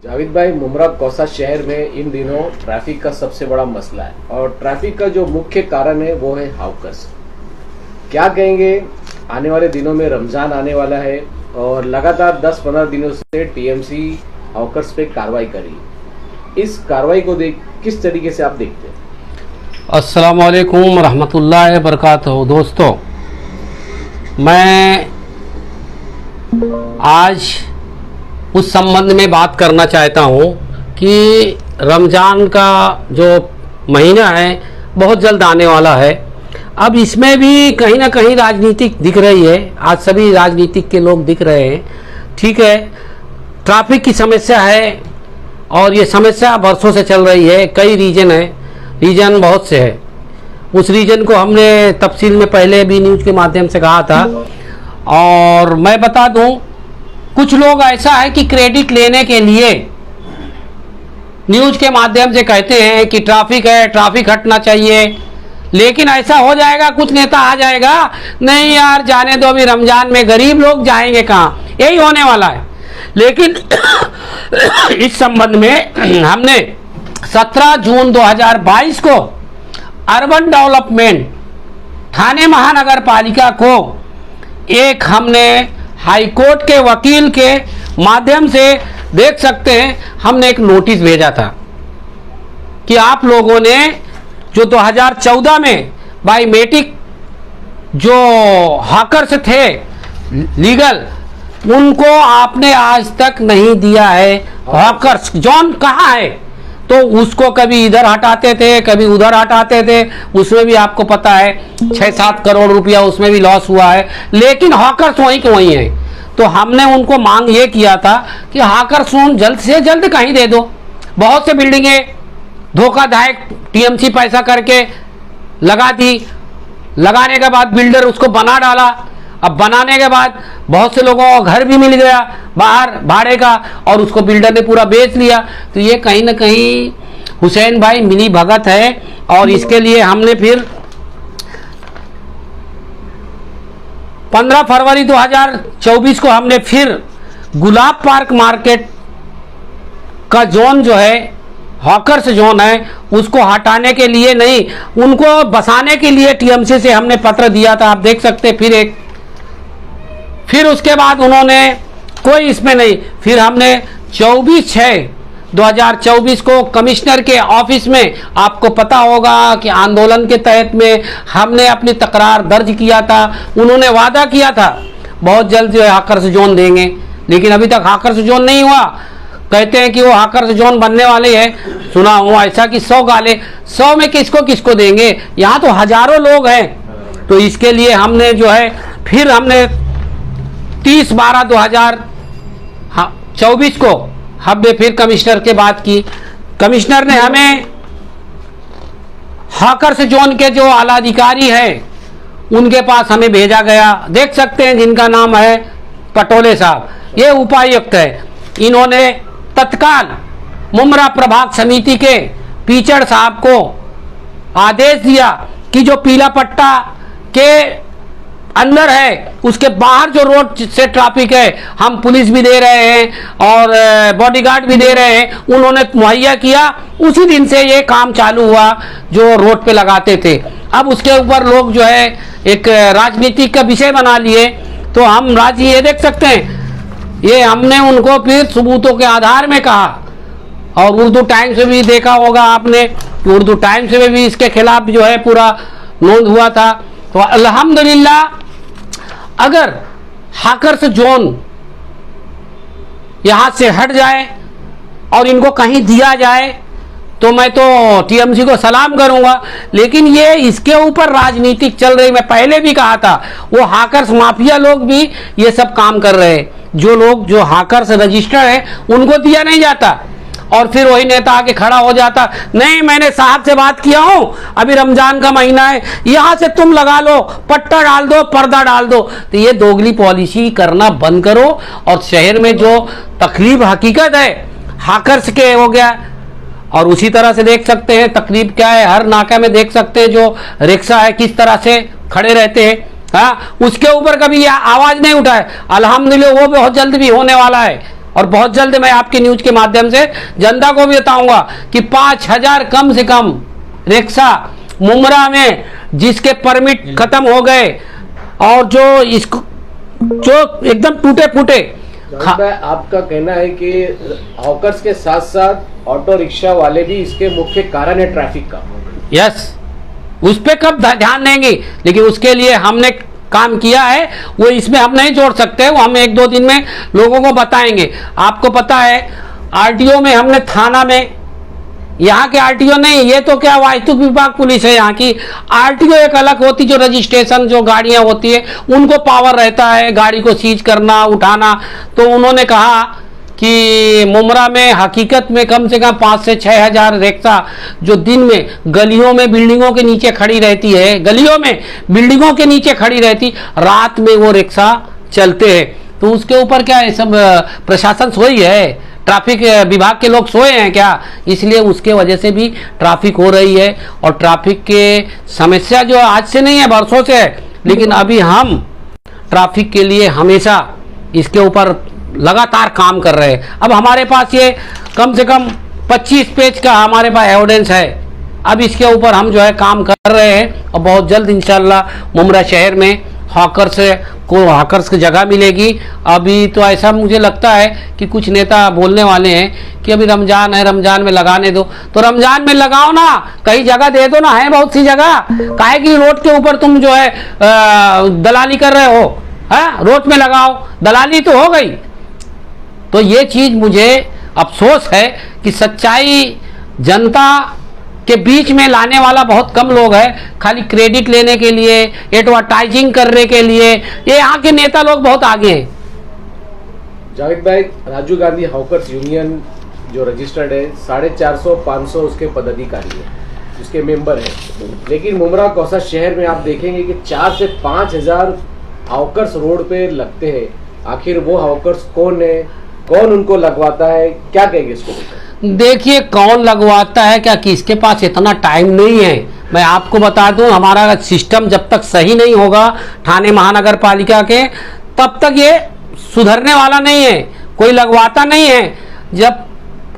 जावेद भाई, मुमरा कौसा शहर में इन दिनों ट्रैफिक का सबसे बड़ा मसला है और ट्रैफिक का जो मुख्य कारण है वो है हाउकर्स। क्या कहेंगे, आने वाले दिनों में रमजान आने वाला है और लगातार 10-15 दिनों से टीएमसी हाउकर्स पे कार्रवाई कर रही है। इस कार्रवाई को किस तरीके से आप देखते हैं? अस्सलाम वालेकुम रहमतुल्लाहि बरकातहू। दोस्तों, मैं आज उस संबंध में बात करना चाहता हूँ कि रमज़ान का जो महीना है बहुत जल्द आने वाला है। अब इसमें भी कहीं ना कहीं राजनीतिक दिख रही है। आज सभी राजनीतिक के लोग दिख रहे हैं। ठीक है, ट्रैफिक की समस्या है और ये समस्या बरसों से चल रही है। कई रीजन है, रीजन बहुत से है। उस रीजन को हमने तफसील में पहले भी न्यूज़ के माध्यम से कहा था। और मैं बता दूं, कुछ लोग ऐसा है कि क्रेडिट लेने के लिए न्यूज़ के माध्यम से कहते हैं कि ट्रैफिक है, ट्रैफिक हटना चाहिए। लेकिन ऐसा हो जाएगा, कुछ नेता आ जाएगा, नहीं यार जाने दो, अभी रमजान में गरीब लोग जाएंगे कहाँ, यही होने वाला है। लेकिन इस संबंध में हमने 17 जून 2022 को अर्बन डेवलपमेंट ठाणे महानगर पालिका को एक हमने हाईकोर्ट के वकील के माध्यम से देख सकते हैं, हमने एक नोटिस भेजा था कि आप लोगों ने जो 2014 में बायोमेट्रिक जो हैकर्स थे लीगल, उनको आपने आज तक नहीं दिया है। हैकर्स जोन कहाँ है? तो उसको कभी इधर हटाते थे, कभी उधर हटाते थे। उसमें भी आपको पता है 6-7 करोड़ रुपया उसमें भी लॉस हुआ है। लेकिन हैकर्स वहीं के वहीं है। तो हमने उनको मांग ये किया था कि हैकर्स जल्द से जल्द कहीं दे दो। बहुत से बिल्डिंगें धोखादायक टीएमसी पैसा करके लगा दी। लगाने के बाद बिल्डर उसको बना डाला। अब बनाने के बाद बहुत से लोगों को घर भी मिल गया बाहर भाड़े का, और उसको बिल्डर ने पूरा बेच लिया। तो ये कहीं ना कहीं हुसैन भाई मिली भगत है। और इसके लिए हमने फिर 15 फरवरी 2024 को हमने फिर गुलाब पार्क मार्केट का जोन जो है, हॉकर्स जोन है, उसको हटाने के लिए नहीं, उनको बसाने के लिए टीएमसी से हमने पत्र दिया था। आप देख सकते हैं। फिर उसके बाद उन्होंने कोई इसमें नहीं। फिर हमने 24/6/2024 को कमिश्नर के ऑफिस में, आपको पता होगा कि आंदोलन के तहत में हमने अपनी तकरार दर्ज किया था। उन्होंने वादा किया था बहुत जल्द जो है हैकर्स जोन देंगे, लेकिन अभी तक हैकर्स जोन नहीं हुआ। कहते हैं कि वो हैकर्स जोन बनने वाले हैं। सुना हूँ ऐसा कि 100 गाले, 100 में किसको किसको देंगे? यहाँ तो हजारों लोग हैं। तो इसके लिए हमने जो है फिर हमने 30/12/2024 को हमने फिर कमिश्नर के बात की। कमिश्नर ने हमें हैकर्स जोन के जो आला अधिकारी हैं उनके पास हमें भेजा गया। देख सकते हैं जिनका नाम है पटोले साहब, ये उपायुक्त है। इन्होंने तत्काल मुमरा प्रभाग समिति के पीचड़ साहब को आदेश दिया कि जो पीला पट्टा के अंदर है उसके बाहर जो रोड से ट्रैफिक है, हम पुलिस भी दे रहे हैं और बॉडीगार्ड भी दे रहे हैं, उन्होंने मुहैया किया। उसी दिन से ये काम चालू हुआ जो रोड पे लगाते थे। अब उसके ऊपर लोग जो है एक राजनीतिक का विषय बना लिए। तो हम राज्य ये देख सकते हैं, ये हमने उनको फिर सबूतों के आधार में कहा। और उर्दू टाइम्स में भी देखा होगा आपने, उर्दू टाइम्स में भी इसके खिलाफ जो है पूरा नोंद हुआ था। तो अल्हम्दुलिल्लाह, अगर हैकर्स जोन यहाँ से हट जाए और इनको कहीं दिया जाए तो मैं तो टीएमसी को सलाम करूंगा। लेकिन ये इसके ऊपर राजनीतिक चल रही। मैं पहले भी कहा था, वो हैकर्स माफिया लोग भी ये सब काम कर रहे हैं। जो लोग जो हैकर्स रजिस्टर्ड है उनको दिया नहीं जाता और फिर वही नेता आके खड़ा हो जाता, नहीं मैंने साहब से बात किया हूं, अभी रमजान का महीना है, यहां से तुम लगा लो, पट्टा डाल दो, पर्दा डाल दो। तो ये दोगली पॉलिसी करना बंद करो। और शहर में जो तकलीफ हकीकत है हैकर्स के हो गया। और उसी तरह से देख सकते हैं तकलीफ क्या है, हर नाका में देख सकते हैं जो रिक्शा है किस तरह से खड़े रहते हैं। हाँ, उसके ऊपर कभी आवाज नहीं उठाए। अल्हम्दुलिल्लाह वो बहुत जल्द भी होने वाला है। और बहुत जल्द मैं आपके न्यूज के माध्यम से जनता को भी बताऊंगा कि 5000 कम से कम रिक्शा मुमरा में जिसके परमिट खत्म हो गए और जो एकदम टूटे फूटे। आपका कहना है कि हॉकर्स के साथ साथ ऑटो रिक्शा वाले भी इसके मुख्य कारण है ट्रैफिक का। यस, उस पे कब ध्यान देंगे, लेकिन उसके लिए हमने काम किया है, वो इसमें हम नहीं जोड़ सकते, वो हम 1-2 दिन में लोगों को बताएंगे। आपको पता है आरटीओ में हमने थाना में, यहाँ के आरटीओ नहीं, ये तो क्या वास्तु विभाग पुलिस है यहाँ की। आरटीओ एक अलग होती, जो रजिस्ट्रेशन जो गाड़ियां होती है उनको पावर रहता है गाड़ी को सीज करना उठाना। तो उन्होंने कहा कि मुमरा में हकीकत में कम से कम 5 से 6 हजार रिक्शा जो दिन में गलियों में बिल्डिंगों के नीचे खड़ी रहती है, गलियों में बिल्डिंगों के नीचे खड़ी रहती, रात में वो रिक्शा चलते हैं। तो उसके ऊपर क्या है, सब प्रशासन सोई है, ट्रैफिक विभाग के लोग सोए हैं क्या? इसलिए उसके वजह से भी ट्रैफिक हो रही है। और ट्रैफिक के समस्या जो आज से नहीं है, बरसों से है, लेकिन अभी हम ट्रैफिक के लिए हमेशा इसके ऊपर लगातार काम कर रहे हैं। अब हमारे पास ये कम से कम 25 पेज का हमारे पास एविडेंस है। अब इसके ऊपर हम जो है काम कर रहे हैं और बहुत जल्द इंशाल्लाह मुमरा शहर में हॉकर्स की जगह मिलेगी। अभी तो ऐसा मुझे लगता है कि कुछ नेता बोलने वाले हैं कि अभी रमजान है, रमजान में लगाने दो। तो रमजान में लगाओ ना, कहीं जगह दे दो ना, है बहुत सी जगह। काहे कि रोड के ऊपर तुम जो है दलाली कर रहे हो, है रोड में लगाओ, दलाली तो हो गई। तो ये चीज मुझे अफसोस है कि सच्चाई जनता के बीच में लाने वाला बहुत कम लोग है, खाली क्रेडिट लेने के लिए, एडवर्टाइजिंग करने के लिए। ये यहाँ के नेता लोग बहुत आगे हैं। जावेद भाई, राजीव गांधी हॉकर्स यूनियन जो रजिस्टर्ड है 450-500 उसके पदाधिकारी है, उसके मेंबर हैं, लेकिन मुमरा कौसा शहर में आप देखेंगे कि 4 से 5 हजार हॉकर्स रोड पे लगते हैं। आखिर वो हॉकर्स कौन है, कौन उनको लगवाता है, क्या कहेंगे इसको? देखिए, कौन लगवाता है क्या, किसके पास इतना टाइम नहीं है। मैं आपको बता दूं, हमारा सिस्टम जब तक सही नहीं होगा थाने महानगर पालिका के, तब तक ये सुधरने वाला नहीं है। कोई लगवाता नहीं है। जब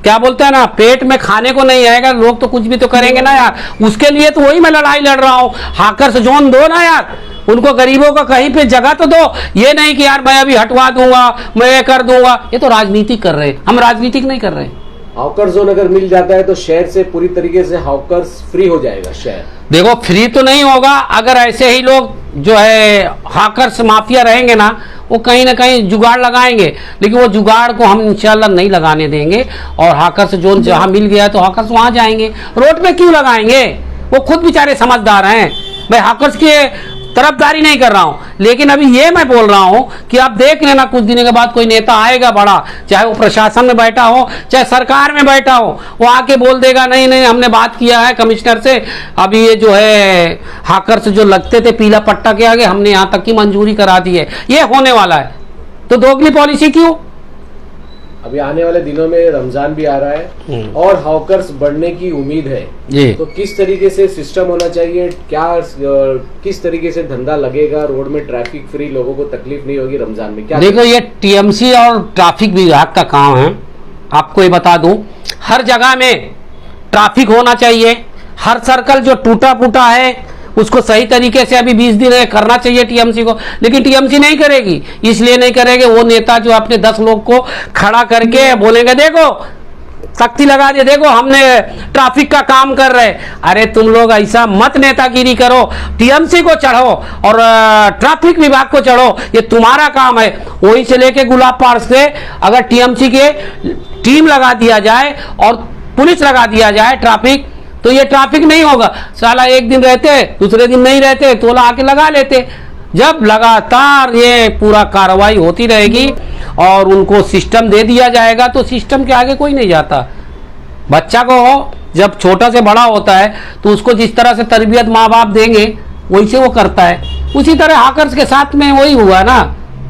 क्या बोलते हैं ना, पेट में खाने को नहीं आएगा, लोग तो कुछ भी तो करेंगे ना यार। उसके लिए तो वही मैं लड़ाई लड़ रहा हूँ। हाकर्स जोन दो ना यार, उनको गरीबों को कहीं पे जगह तो दो। ये नहीं कि यार मैं अभी हटवा दूंगा, मैं ये कर दूंगा। ये तो राजनीति कर रहे हैं, हम राजनीतिक नहीं कर रहे हैं। हॉकर जोन अगर मिल जाता है तो शहर से पूरी तरीके से हॉकर्स फ्री हो जाएगा शहर। देखो, फ्री तो नहीं होगा। अगर ऐसे ही लोग जो है हॉकर्स माफिया रहेंगे ना, वो कहीं ना कहीं जुगाड़ लगाएंगे, लेकिन वो जुगाड़ को हम इंशाल्लाह नहीं लगाने देंगे। और हॉकर्स जोन जहां मिल गया तो हॉकर्स वहां जाएंगे। रोड पे क्यों लगाएंगे? वो खुद बेचारे समझदार हैं। मैं हॉकर्स के तरफदारी नहीं कर रहा हूं, लेकिन अभी ये मैं बोल रहा हूं कि आप देख लेना, कुछ दिनों के बाद कोई नेता आएगा बड़ा, चाहे वो प्रशासन में बैठा हो चाहे सरकार में बैठा हो, वो आके बोल देगा नहीं नहीं हमने बात किया है कमिश्नर से, अभी ये जो है हॉकर्स जो लगते थे पीला पट्टा के आगे, हमने यहां तक की मंजूरी करा दी है। ये होने वाला है। तो दोगली पॉलिसी क्यों? अभी आने वाले दिनों में रमजान भी आ रहा है और हॉकर्स बढ़ने की उम्मीद है जी। तो किस तरीके से सिस्टम होना चाहिए, क्या किस तरीके से धंधा लगेगा, रोड में ट्रैफिक फ्री, लोगों को तकलीफ नहीं होगी रमजान में? क्या देखो, ये टीएमसी और ट्रैफिक विभाग का काम है। आपको ये बता दूं, हर जगह में ट्रैफिक होना चाहिए। हर सर्कल जो टूटा फूटा है उसको सही तरीके से अभी 20 दिन करना चाहिए टीएमसी को, लेकिन टीएमसी नहीं करेगी। इसलिए नहीं करेंगे, वो नेता जो अपने 10 लोग को खड़ा करके बोलेंगे देखो सख्ती लगा दे, देखो हमने ट्रैफिक का काम कर रहे। अरे तुम लोग ऐसा मत नेतागिरी करो, टीएमसी को चढ़ो और ट्रैफिक विभाग को चढ़ो, ये तुम्हारा काम है। वहीं से लेके गुलाब पार्क से अगर टीएमसी के टीम लगा दिया जाए और पुलिस लगा दिया जाए ट्रैफिक, तो ये ट्रैफिक नहीं होगा। साला एक दिन रहते दूसरे दिन नहीं रहते, तोला आके लगा लेते। जब लगातार ये पूरा कार्रवाई होती रहेगी और उनको सिस्टम दे दिया जाएगा तो सिस्टम के आगे कोई नहीं जाता। बच्चा को जब छोटा से बड़ा होता है तो उसको जिस तरह से तरबियत माँ बाप देंगे वही से वो करता है। उसी तरह हॉकर्स के साथ में वही हुआ ना,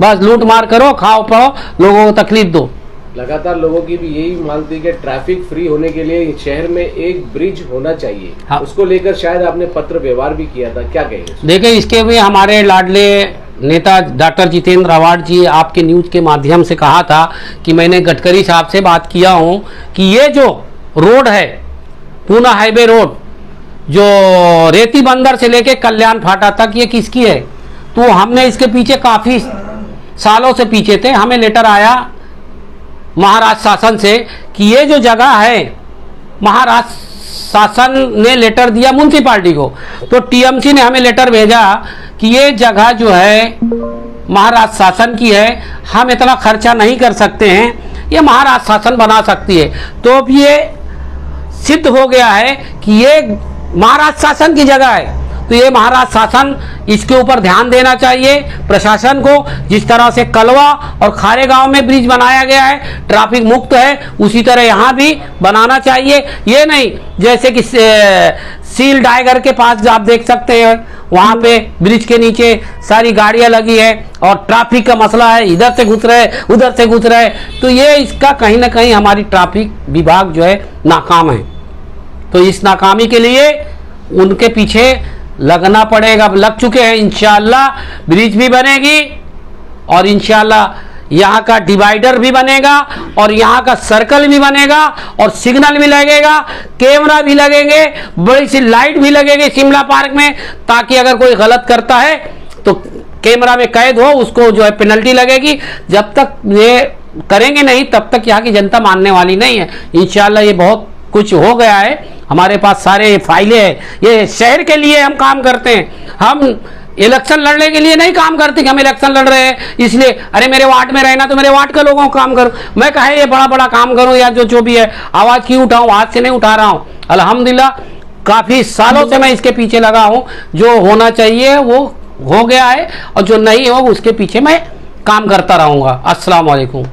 बस लूट मार करो, खाओ पड़ो, लोगों को तकलीफ दो। लगातार लोगों की भी यही मानती है कि ट्रैफिक फ्री होने के लिए शहर में एक ब्रिज होना चाहिए। हाँ। उसको लेकर शायद आपने पत्र व्यवहार भी किया था, क्या कहेंगे? देखिए, इसके भी हमारे लाडले नेता डॉक्टर जितेंद्र आव्हाड जी आपके न्यूज के माध्यम से कहा था कि मैंने गडकरी साहब से बात किया हूं कि ये जो रोड है पूना हाईवे रोड जो रेती बंदर से लेके कल्याण फाटा तक ये किसकी है। तो हमने इसके पीछे काफ़ी सालों से पीछे थे, हमें लेटर आया महाराष्ट्र शासन से कि ये जो जगह है, महाराष्ट्र शासन ने लेटर दिया म्युनिसिपालिटी को, तो टीएमसी ने हमें लेटर भेजा कि ये जगह जो है महाराष्ट्र शासन की है, हम इतना खर्चा नहीं कर सकते हैं, ये महाराष्ट्र शासन बना सकती है। तो अब ये सिद्ध हो गया है कि ये महाराष्ट्र शासन की जगह है, तो ये महाराष्ट्र शासन इसके ऊपर ध्यान देना चाहिए प्रशासन को। जिस तरह से कलवा और खारे गांव में ब्रिज बनाया गया है, ट्रैफिक मुक्त है, उसी तरह यहाँ भी बनाना चाहिए। ये नहीं जैसे कि सील डाइगर के पास आप देख सकते हैं, वहाँ पे ब्रिज के नीचे सारी गाड़ियाँ लगी है और ट्रैफिक का मसला है, इधर से घुस रहे उधर से घुस रहे, तो ये इसका कहीं ना कहीं हमारी ट्रैफिक विभाग जो है नाकाम है। तो इस नाकामी के लिए उनके पीछे लगना पड़ेगा, लग चुके हैं। इंशाल्लाह ब्रिज भी बनेगी और इंशाल्लाह यहाँ का डिवाइडर भी बनेगा और यहाँ का सर्कल भी बनेगा और सिग्नल भी लगेगा, कैमरा भी लगेंगे, बड़ी सी लाइट भी लगेगी शिमला पार्क में, ताकि अगर कोई गलत करता है तो कैमरा में कैद हो, उसको जो है पेनल्टी लगेगी। जब तक ये करेंगे नहीं तब तक यहाँ की जनता मानने वाली नहीं है। इंशाल्लाह ये बहुत कुछ हो गया है, हमारे पास सारे फाइलें हैं, ये शहर के लिए हम काम करते हैं। हम इलेक्शन लड़ने के लिए नहीं काम करते कि हम इलेक्शन लड़ रहे हैं इसलिए अरे मेरे वार्ड में रहना तो मेरे वार्ड के लोगों को काम करूं, मैं कहे ये बड़ा बड़ा काम करूं या जो भी है आवाज क्यों उठाऊं, आज से नहीं उठा रहा हूं। अल्हम्दुलिल्लाह काफी सालों से मैं इसके पीछे लगा हूं, जो होना चाहिए वो हो गया है और जो नहीं हो उसके पीछे मैं काम करता रहूंगा। अस्सलाम वालेकुम।